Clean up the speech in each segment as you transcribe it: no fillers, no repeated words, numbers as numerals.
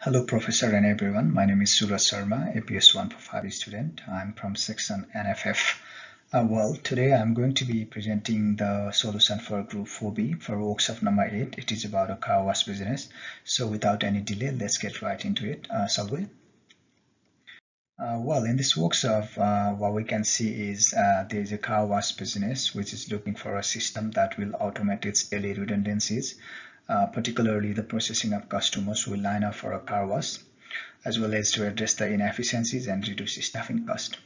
Hello, Professor and everyone. My name is Suraj Sharma, APS145 student. I'm from section NFF. Today I'm going to be presenting the solution for Group 4B for workshop number 8. It is about a car wash business. So without any delay, let's get right into it, shall we? In this workshop, what we can see is there is a car wash business which is looking for a system that will automate its daily redundancies, particularly the processing of customers who will line up for a car wash, as well as to address the inefficiencies and reduce staffing cost.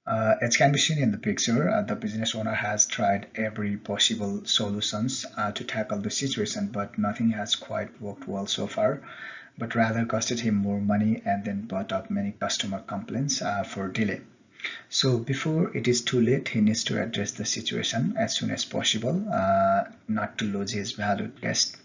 As can be seen in the picture, the business owner has tried every possible solutions to tackle the situation, but nothing has quite worked well so far, but rather costed him more money and then brought up many customer complaints for delay. So before it is too late, he needs to address the situation as soon as possible, not to lose his valued guest.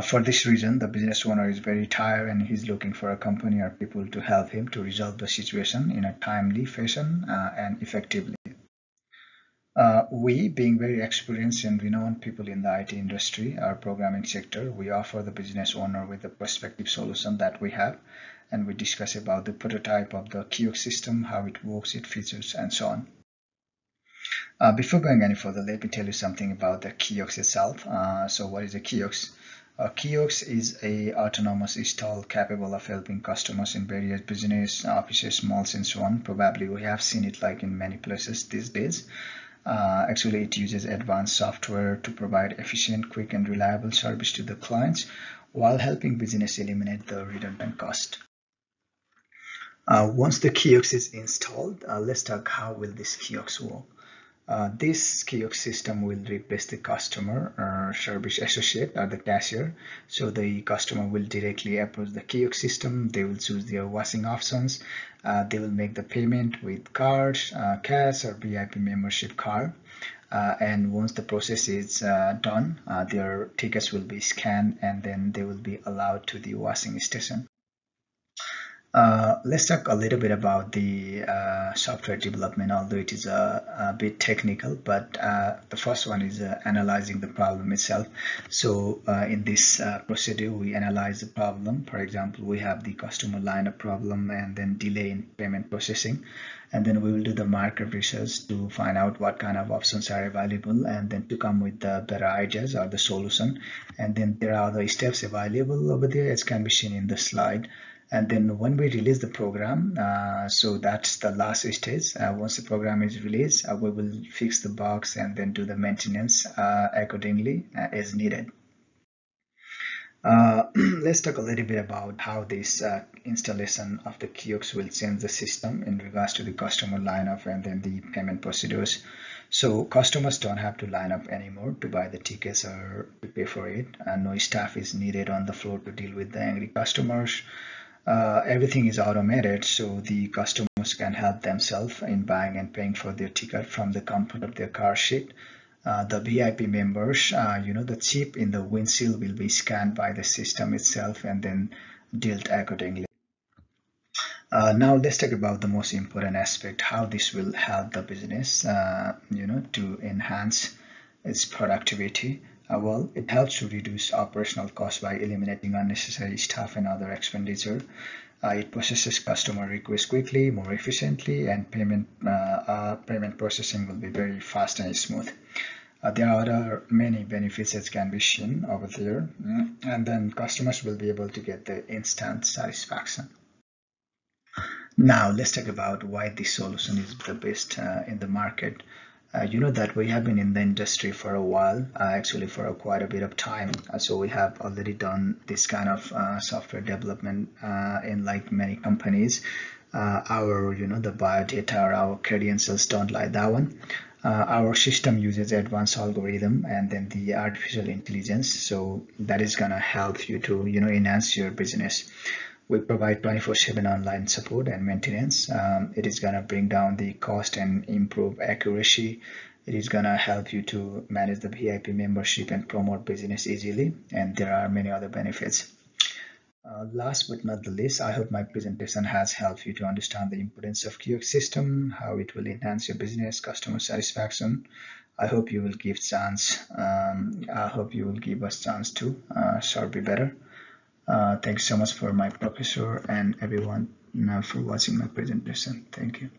For this reason, the business owner is very tired and he's looking for a company or people to help him to resolve the situation in a timely fashion and effectively. We, being very experienced and renowned people in the IT industry or programming sector, we offer the business owner with the prospective solution that we have, and we discuss about the prototype of the kiosk system, how it works, its features, and so on. Before going any further, let me tell you something about the kiosk itself. So what is a kiosk? A kiosk is a autonomous stall capable of helping customers in various business, offices, malls, and so on. Probably we have seen it like in many places these days. Actually, it uses advanced software to provide efficient, quick, and reliable service to the clients while helping business eliminate the redundant cost. Once the kiosk is installed, let's talk how will this kiosk work. This kiosk system will replace the customer or service associate or the cashier. So the customer will directly approach the kiosk system. They will choose their washing options. They will make the payment with cards, cash, or VIP membership card. And once the process is done, their tickets will be scanned and then they will be allowed to the washing station. Let's talk a little bit about the software development, although it is a bit technical, but the first one is analyzing the problem itself. So in this procedure, we analyze the problem. For example, we have the customer lineup problem and then delay in payment processing. And then we will do the market research to find out what kind of options are available and then to come with the better ideas or the solution. And then there are the steps available over there, as can be seen in the slide. And then when we release the program, so that's the last stage. Once the program is released, we will fix the bugs and then do the maintenance accordingly as needed. Let's talk a little bit about how this installation of the kiosk will change the system in regards to the customer lineup and then the payment procedures. So customers don't have to line up anymore to buy the tickets or to pay for it. No staff is needed on the floor to deal with the angry customers. Everything is automated, so the customers can help themselves in buying and paying for their ticket from the comfort of their car seat. The VIP members, the chip in the windshield will be scanned by the system itself and then dealt accordingly. Now let's talk about the most important aspect, how this will help the business, to enhance its productivity. It helps to reduce operational costs by eliminating unnecessary staff and other expenditure. It processes customer requests quickly, more efficiently, and payment processing will be very fast and smooth. There are other many benefits that can be seen over there, and then customers will be able to get the instant satisfaction. Now let's talk about why this solution is the best in the market. You know that we have been in the industry for a while, actually for quite a bit of time. So we have already done this kind of software development in like many companies. The biodata or our credentials don't like that one. Our system uses advanced algorithm and then the artificial intelligence. So that is gonna help you to enhance your business. We provide 24/7 online support and maintenance. It is going to bring down the cost and improve accuracy. It is going to help you to manage the VIP membership and promote business easily. And there are many other benefits. Last but not the least, I hope my presentation has helped you to understand the importance of kiosk system, how it will enhance your business, customer satisfaction. I hope you will give us chance to serve you better. Thanks so much for my professor and everyone for watching my presentation. Thank you.